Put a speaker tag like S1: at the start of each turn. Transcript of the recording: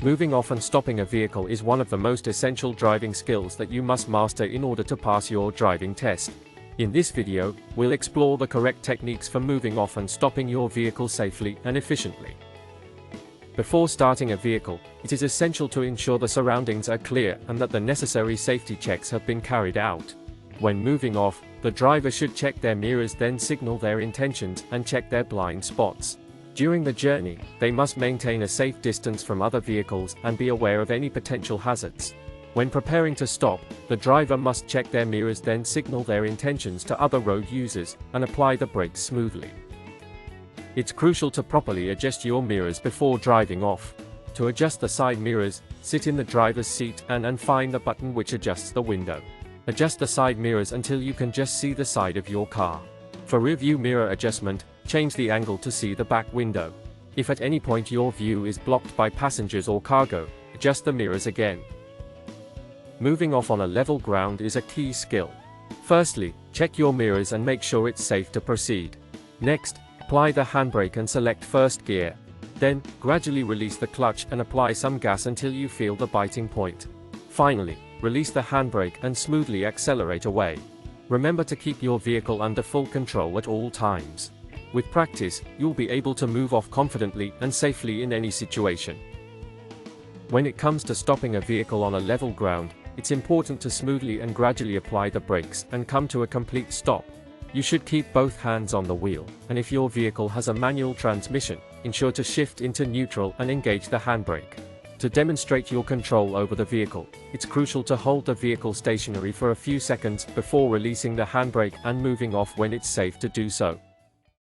S1: Moving off and stopping a vehicle is one of the most essential driving skills that you must master in order to pass your driving test. In this video, we'll explore the correct techniques for moving off and stopping your vehicle safely and efficiently. Before starting a vehicle, it is essential to ensure the surroundings are clear and that the necessary safety checks have been carried out. When moving off, the driver should check their mirrors, then signal their intentions and check their blind spots. During the journey, they must maintain a safe distance from other vehicles and be aware of any potential hazards. When preparing to stop, the driver must check their mirrors, then signal their intentions to other road users and apply the brakes smoothly. It's crucial to properly adjust your mirrors before driving off. To adjust the side mirrors, sit in the driver's seat and find the button which adjusts the window. Adjust the side mirrors until you can just see the side of your car. For rear view mirror adjustment, change the angle to see the back window. If at any point your view is blocked by passengers or cargo, adjust the mirrors again. Moving off on a level ground is a key skill. Firstly, check your mirrors and make sure it's safe to proceed. Next, apply the handbrake and select first gear. Then, gradually release the clutch and apply some gas until you feel the biting point. Finally, release the handbrake and smoothly accelerate away. Remember to keep your vehicle under full control at all times. With practice, you'll be able to move off confidently and safely in any situation. When it comes to stopping a vehicle on a level ground, it's important to smoothly and gradually apply the brakes and come to a complete stop. You should keep both hands on the wheel, and if your vehicle has a manual transmission, ensure to shift into neutral and engage the handbrake. To demonstrate your control over the vehicle, it's crucial to hold the vehicle stationary for a few seconds before releasing the handbrake and moving off when it's safe to do so.